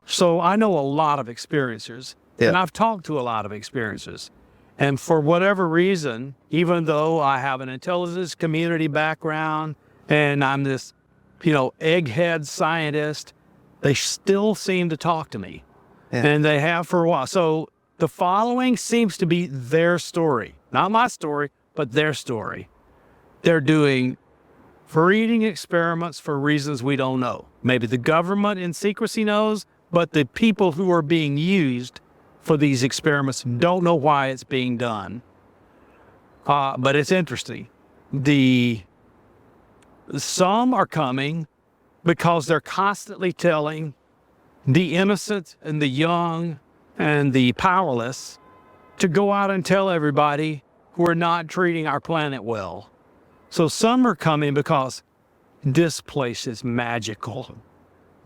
So I know a lot of experiencers, and I've talked to a lot of experiencers. And for whatever reason, even though I have an intelligence community background and I'm this, egghead scientist, they still seem to talk to me. Yeah. And they have for a while. So the following seems to be their story. Not my story, but their story. They're doing breeding experiments for reasons we don't know. Maybe the government in secrecy knows, but the people who are being used for these experiments don't know why it's being done. But it's interesting. Some are coming because they're constantly telling the innocent and the young and the powerless to go out and tell everybody we're not treating our planet well. So some are coming because this place is magical.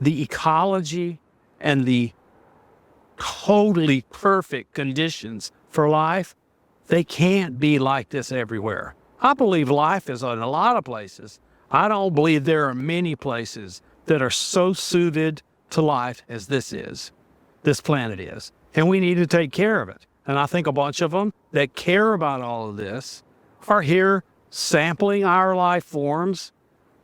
The ecology and the totally perfect conditions for life, they can't be like this everywhere. I believe life is in a lot of places. I don't believe there are many places that are so suited to life as this planet is. And we need to take care of it. And I think a bunch of them that care about all of this are here sampling our life forms,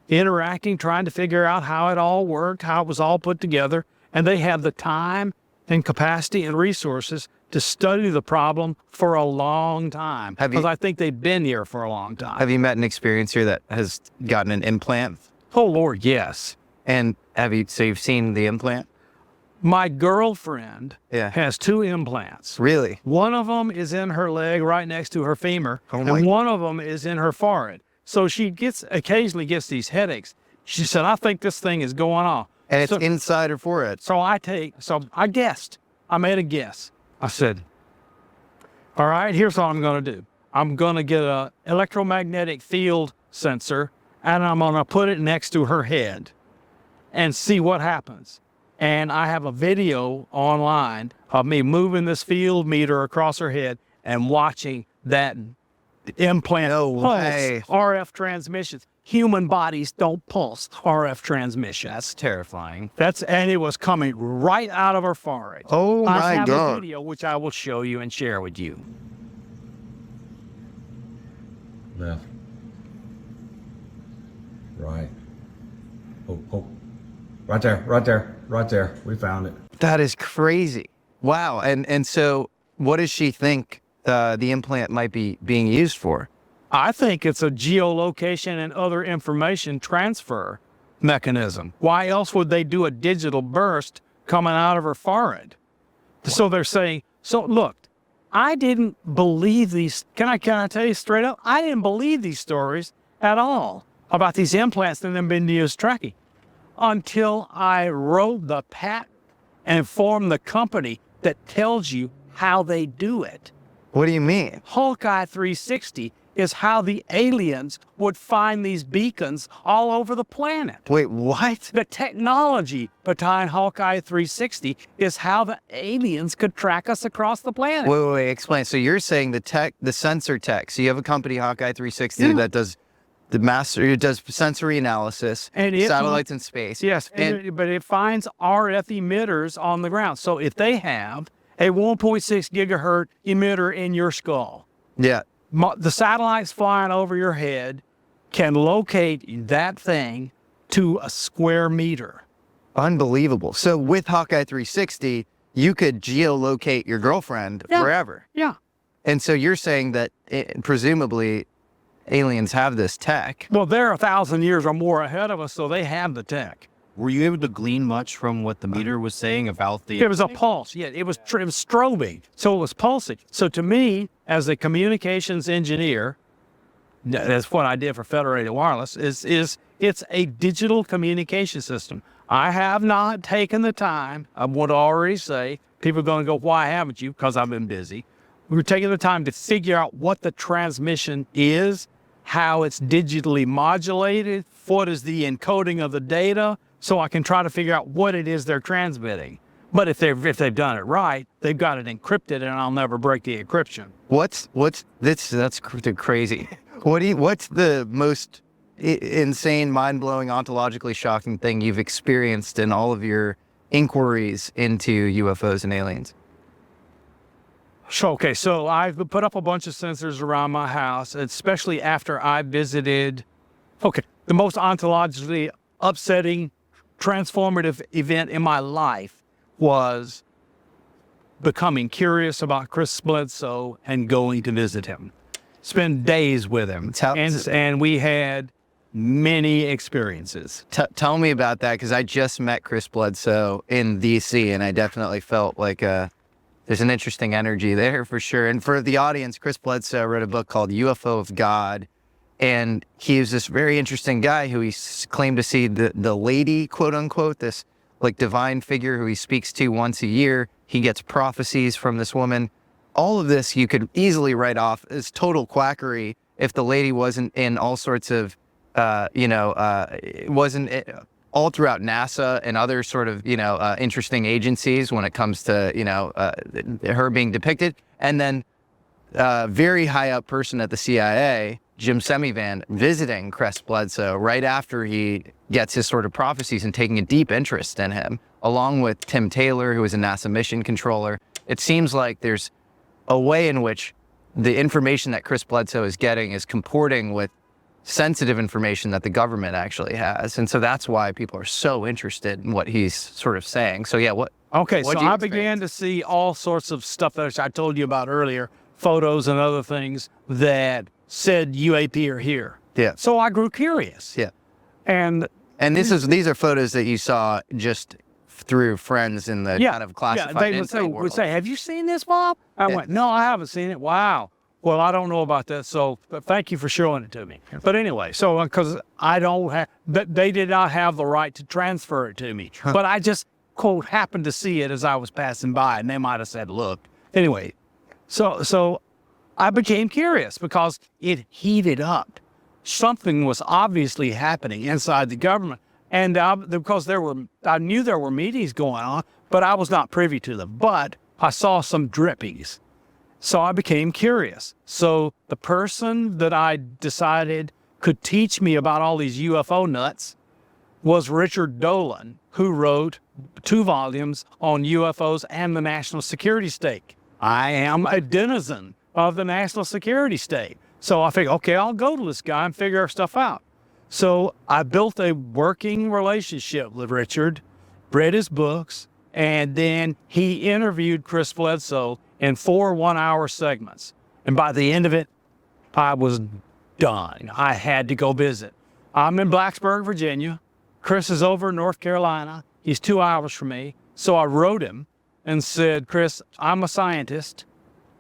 interacting, trying to figure out how it all worked, how it was all put together. And they have the time and capacity and resources to study the problem for a long time. Because I think they've been here for a long time. Have you met an experiencer that has gotten an implant? Oh, Lord, yes. And so you've seen the implant? My girlfriend has 2 implants. Really? One of them is in her leg right next to her femur, and one of them is in her forehead. So she occasionally gets these headaches. She said, I think this thing is going off. And it's inside her forehead. So I guessed. I made a guess. I said, all right, here's what I'm going to do. I'm going to get an electromagnetic field sensor, and I'm going to put it next to her head and see what happens. And I have a video online of me moving this field meter across her head and watching that implant pulse RF transmissions. Human bodies don't pulse RF transmissions. That's terrifying. And it was coming right out of her forehead. Oh my God. I have a video which I will show you and share with you. Left. Right. Oh. Right there. We found it. That is crazy. Wow. And so what does she think the implant might be being used for? I think it's a geolocation and other information transfer mechanism. Why else would they do a digital burst coming out of her forehead? What? So they're saying, look, I didn't believe these. Can I tell you straight up? I didn't believe these stories at all about these implants and them being used tracking until I wrote the patent and formed the company that tells you how they do it. What do you mean? Hawkeye 360 is how the aliens would find these beacons all over the planet. Wait, what? The technology behind Hawkeye 360 is how the aliens could track us across the planet. Wait, explain. So you're saying the sensor tech. So you have a company, Hawkeye 360, that does it does sensory analysis, and satellites in space. Yes, but it finds RF emitters on the ground. So if they have a 1.6 gigahertz emitter in your skull, the satellites flying over your head can locate that thing to a square meter. Unbelievable. So with Hawkeye 360, you could geolocate your girlfriend wherever. Yeah. And so you're saying that presumably aliens have this tech. Well, they're 1,000 years or more ahead of us, so they have the tech. Were you able to glean much from what the meter was saying about the... It was a pulse. Yeah, it was strobing, so it was pulsing. So to me, as a communications engineer, that's what I did for Federated Wireless, is it's a digital communication system. I have not taken the time, I would already say, people are going to go, why haven't you? Because I've been busy. We were taking the time to figure out what the transmission is, how it's digitally modulated, what is the encoding of the data, so I can try to figure out what it is they're transmitting. But if they've done it right, they've got it encrypted, and I'll never break the encryption. That's crazy. What's the most insane, mind-blowing, ontologically shocking thing you've experienced in all of your inquiries into UFOs and aliens? So I've put up a bunch of sensors around my house, especially after I visited. The most ontologically upsetting, transformative event in my life was becoming curious about Chris Bledsoe and going to visit him. Spend days with him. And we had many experiences. Tell me about that, because I just met Chris Bledsoe in D.C. and I definitely felt like there's an interesting energy there for sure. And for the audience, Chris Bledsoe wrote a book called UFO of God. And he was this very interesting guy who he claimed to see the lady, quote unquote, this like divine figure who he speaks to once a year. He gets prophecies from this woman. All of this you could easily write off as total quackery if the lady wasn't in all sorts of, wasn't all throughout NASA and other sort of, interesting agencies when it comes to, her being depicted. And then very high up person at the CIA, Jim Semivan, visiting Chris Bledsoe right after he gets his sort of prophecies and taking a deep interest in him, along with Tim Taylor, who is a NASA mission controller. It seems like there's a way in which the information that Chris Bledsoe is getting is comporting with sensitive information that the government actually has. And so that's why people are so interested in what he's sort of saying. So yeah, I began to see all sorts of stuff that I told you about earlier, photos and other things that said UAP are here. Yeah. So I grew curious. Yeah. And these are photos that you saw just through friends in the kind of classified they would say, have you seen this, Bob? I went, no, I haven't seen it. Wow. Well, I don't know about that, but thank you for showing it to me. But anyway, so because they did not have the right to transfer it to me, but I just, quote, happened to see it as I was passing by, and they might have said, look. Anyway, so I became curious because it heated up. Something was obviously happening inside the government, and because I knew there were meetings going on, but I was not privy to them. But I saw some drippings. So I became curious. So the person that I decided could teach me about all these UFO nuts was Richard Dolan, who wrote 2 volumes on UFOs and the national security state. I am a denizen of the national security state. So I figured, okay, I'll go to this guy and figure stuff out. So I built a working relationship with Richard, read his books, and then he interviewed Chris Bledsoe in 4 one-hour segments. And by the end of it, I was done. I had to go visit. I'm in Blacksburg, Virginia. Chris is over in North Carolina. He's 2 hours from me. So I wrote him and said, Chris, I'm a scientist.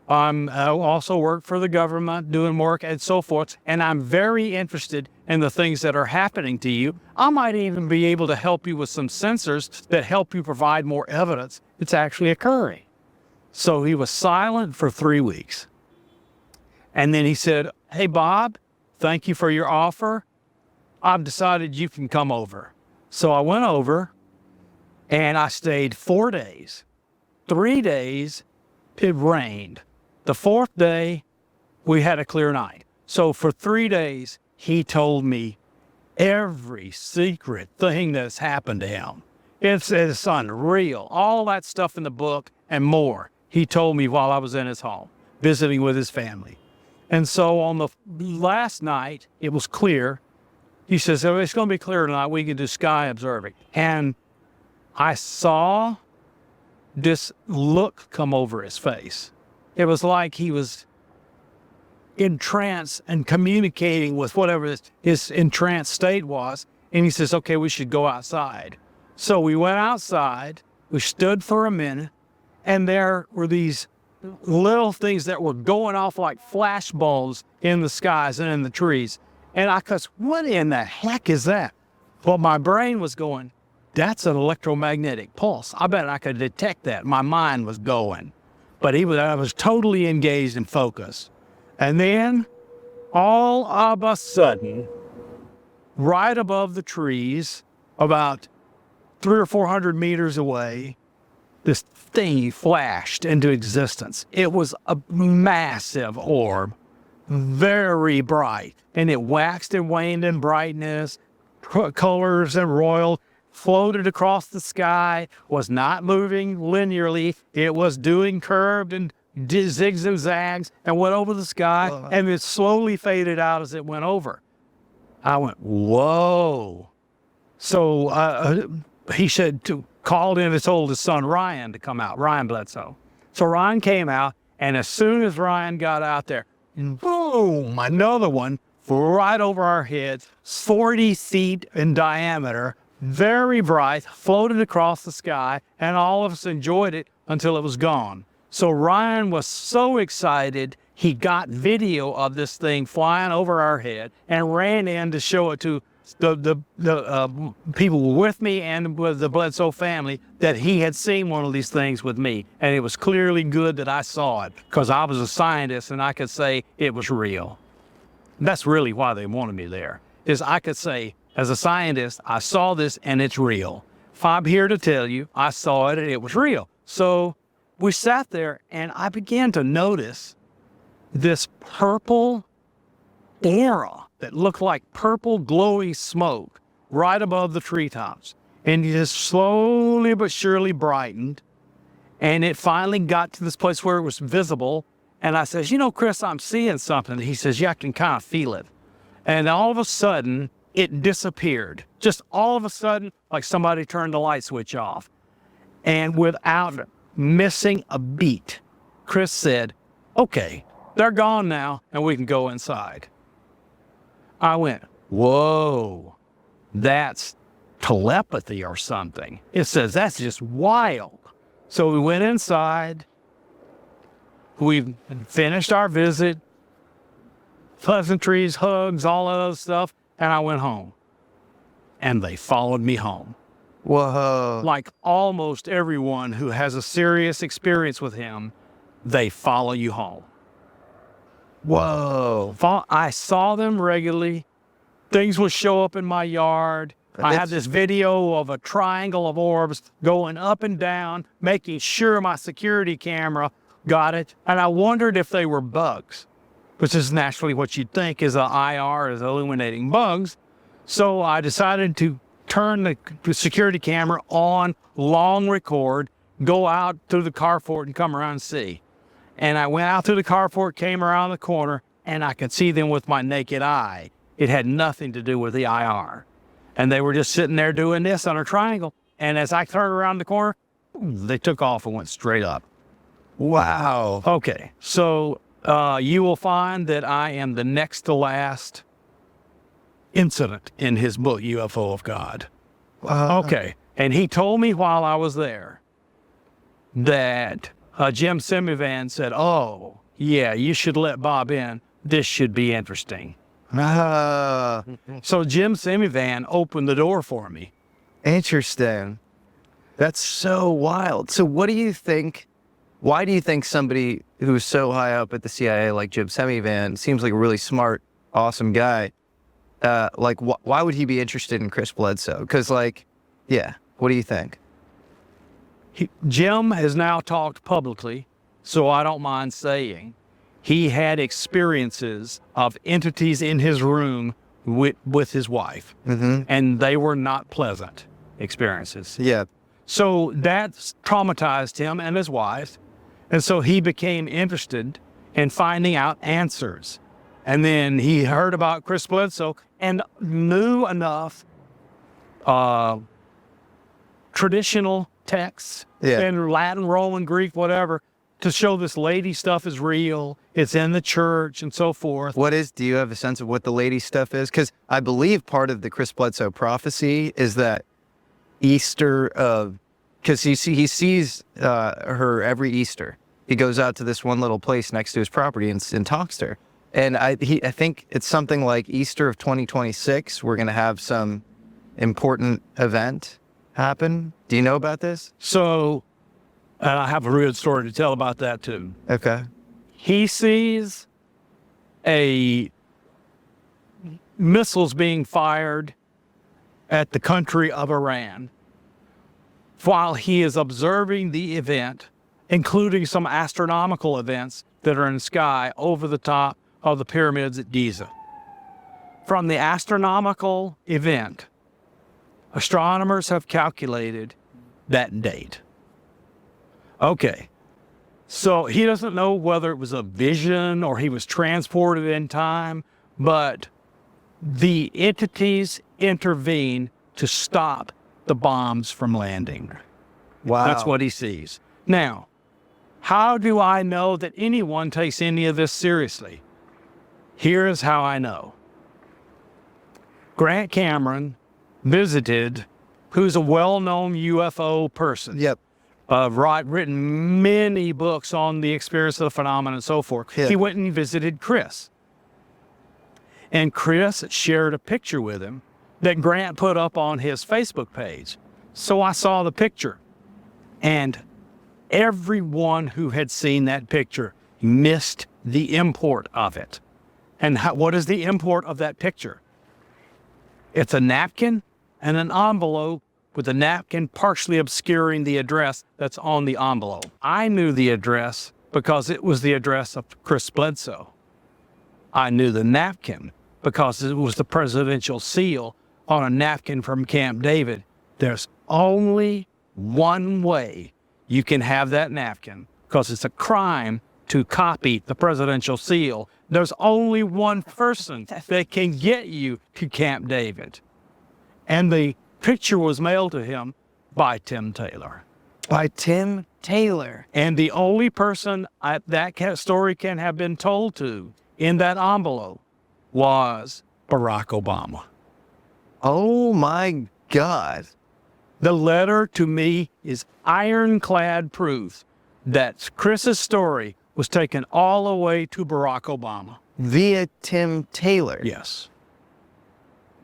I also work for the government, doing work and so forth, and I'm very interested in the things that are happening to you. I might even be able to help you with some sensors that help you provide more evidence it's actually occurring. So he was silent for 3 weeks. And then he said, hey, Bob, thank you for your offer. I've decided you can come over. So I went over and I stayed 4 days. 3 days, it rained. The 4th day, we had a clear night. So for 3 days, he told me every secret thing that's happened to him. It's unreal. All that stuff in the book and more. He told me while I was in his home, visiting with his family. And so on the last night, it was clear. He says, oh, it's going to be clear tonight. We can do sky observing. And I saw this look come over his face. It was like he was in trance and communicating with whatever his entranced state was. And he says, okay, we should go outside. So we went outside. We stood for a minute. And there were these little things that were going off like flash bulbs in the skies and in the trees. And I goes, what in the heck is that? Well, my brain was going, that's an electromagnetic pulse. I bet I could detect that. My mind was going. But I was totally engaged and focused. And then, all of a sudden, right above the trees, about 300 or 400 meters away, this thing flashed into existence. It was a massive orb, very bright, and it waxed and waned in brightness, colors and royal floated across the sky, was not moving linearly. It was doing curved and zigs and zags and went over the sky, and it slowly faded out as it went over. I went, whoa. So he said called in and told his son Ryan to come out, Ryan Bledsoe. So Ryan came out, and as soon as Ryan got out there, boom, another one right over our heads, 40 feet in diameter, very bright, floated across the sky, and all of us enjoyed it until it was gone. So Ryan was so excited, he got video of this thing flying over our head and ran in to show it to the people with me and with the Bledsoe family that he had seen one of these things with me. And it was clearly good that I saw it because I was a scientist and I could say it was real. That's really why they wanted me there, is I could say, as a scientist, I saw this and it's real. If I'm here to tell you, I saw it and it was real. So we sat there and I began to notice this purple aura that looked like purple glowing smoke right above the treetops. And it just slowly but surely brightened. And it finally got to this place where it was visible. And I says, you know, Chris, I'm seeing something. He says, yeah, I can kind of feel it. And all of a sudden, it disappeared. Just all of a sudden, like somebody turned the light switch off. And without missing a beat, Chris said, okay, they're gone now, and we can go inside. I went, whoa, that's telepathy or something. It says, that's just wild. So we went inside. We finished our visit, pleasantries, hugs, all of that stuff, and I went home. And they followed me home. Whoa. Like almost everyone who has a serious experience with him, they follow you home. Whoa. I saw them regularly. Things would show up in my yard. I had this video of a triangle of orbs going up and down, making sure my security camera got it. And I wondered if they were bugs, which is naturally what you'd think is an IR is illuminating bugs. So I decided to turn the security camera on, long record, go out through the carport and come around and see. And I went out through the carport, came around the corner, and I could see them with my naked eye. It had nothing to do with the IR. And they were just sitting there doing this on a triangle. And as I turned around the corner, they took off and went straight up. Wow. Okay, so you will find that I am the next to last incident in his book, UFO of God. Okay, and he told me while I was there that Jim Semivan said, oh, yeah, you should let Bob in. This should be interesting. So Jim Semivan opened the door for me. Interesting. That's so wild. So what do you think, why do you think somebody who's so high up at the CIA like Jim Semivan, seems like a really smart, awesome guy, why would he be interested in Chris Bledsoe? Because yeah, what do you think? Jim has now talked publicly, so I don't mind saying he had experiences of entities in his room with his wife, and they were not pleasant experiences. Yeah. So that traumatized him and his wife, and so he became interested in finding out answers. And then he heard about Chris Bledsoe and knew enough traditional texts in Latin, Roman, Greek, whatever, to show this lady stuff is real. It's in the church and so forth. Do you have a sense of what the lady stuff is? Because I believe part of the Chris Bledsoe prophecy is that because he sees her every Easter. He goes out to this one little place next to his property and talks to her. And I think it's something like Easter of 2026, we're going to have some important event happen. Do you know about this? So, and I have a real story to tell about that too. Okay. He sees missiles being fired at the country of Iran while he is observing the event, including some astronomical events that are in the sky over the top of the pyramids at Giza. From the astronomical event, astronomers have calculated that date. Okay. So he doesn't know whether it was a vision or he was transported in time, but the entities intervene to stop the bombs from landing. Wow. That's what he sees. Now, how do I know that anyone takes any of this seriously? Here is how I know. Grant Cameron visited, who's a well-known UFO person. Yep. Written many books on the experience of the phenomenon and so forth. Yeah. He went and visited Chris. And Chris shared a picture with him that Grant put up on his Facebook page. So I saw the picture. And everyone who had seen that picture missed the import of it. And what is the import of that picture? It's a napkin and an envelope with the napkin partially obscuring the address that's on the envelope. I knew the address because it was the address of Chris Bledsoe. I knew the napkin because it was the presidential seal on a napkin from Camp David. There's only one way you can have that napkin, because it's a crime to copy the presidential seal. There's only one person that can get you to Camp David. And the picture was mailed to him by Tim Taylor. By Tim Taylor. And the only person that story can have been told to in that envelope was Barack Obama. Oh my God. The letter to me is ironclad proof that Chris's story was taken all the way to Barack Obama. Via Tim Taylor. Yes.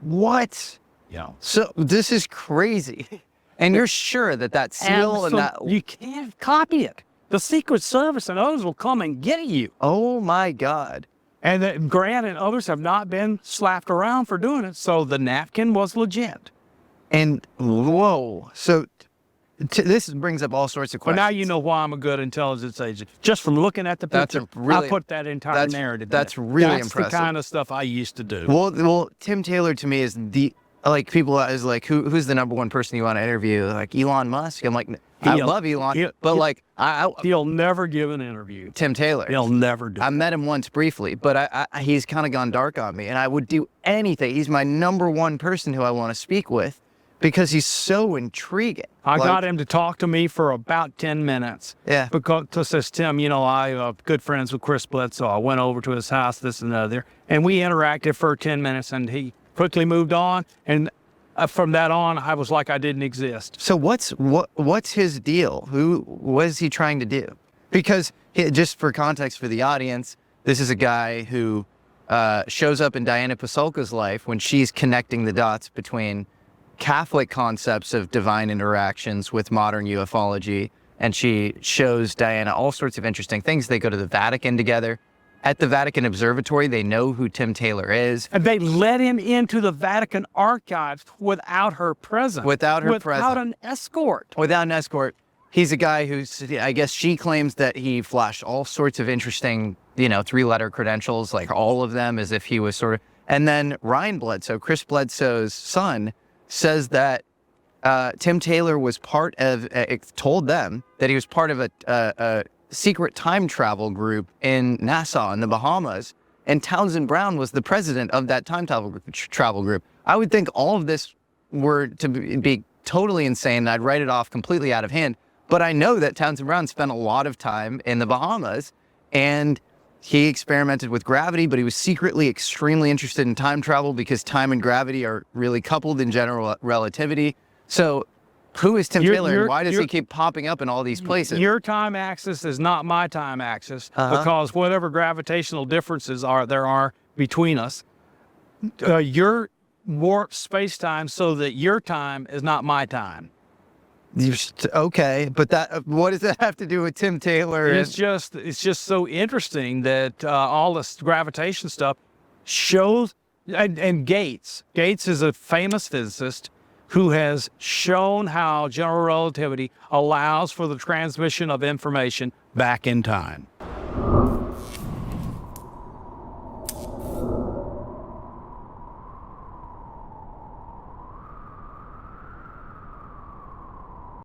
What? Yeah. So this is crazy. And you're sure that that seal and that... You can't copy it. The Secret Service and others will come and get you. Oh my God. And that Grant and others have not been slapped around for doing it, so the napkin was legit. And whoa. So this brings up all sorts of But questions. now you know why I'm a good intelligence agent. Just from looking at the That's picture, a really- I put that entire that's- narrative. that's in. really That's impressive. the kind of stuff I used to do. Well, Tim Taylor to me is people is like, who's the number one person you want to interview? Like Elon Musk. I'm like, I love Elon, but he'll never give an interview. Tim Taylor. He'll never do. I met him once briefly, but he's kind of gone dark on me, and I would do anything. He's my number one person who I want to speak with because he's so intriguing. I got him to talk to me for about 10 minutes. Yeah. Because says, Tim, I'm good friends with Chris Bledsoe. I went over to his house, this and other, and we interacted for 10 minutes, and he quickly moved on. And from that on, I was like I didn't exist. So what's his deal? What is he trying to do? Because just for context for the audience, this is a guy who shows up in Diana Pasulka's life when she's connecting the dots between Catholic concepts of divine interactions with modern ufology, and she shows Diana all sorts of interesting things. They go to the Vatican together. At the Vatican Observatory, they know who Tim Taylor is. And they let him into the Vatican archives without her presence. Without an escort. Without an escort. He's a guy who's, I guess she claims that he flashed all sorts of interesting, three-letter credentials, like all of them, as if he was sort of... And then Ryan Bledsoe, Chris Bledsoe's son, says that Tim Taylor was part of, told them that he was part of a secret time travel group in Nassau in the Bahamas, and Townsend Brown was the president of that time travel group. I would think all of this were to be totally insane, and I'd write it off completely out of hand, but I know that Townsend Brown spent a lot of time in the Bahamas, and he experimented with gravity, but he was secretly extremely interested in time travel because time and gravity are really coupled in general relativity. So who is Tim Taylor, and why does he keep popping up in all these places? Your time axis is not my time axis, because whatever gravitational differences there are between us, you're warped space-time so that your time is not my time. Okay, but what does that have to do with Tim Taylor? It's just so interesting that all this gravitation stuff shows, and Gates is a famous physicist who has shown how general relativity allows for the transmission of information back in time.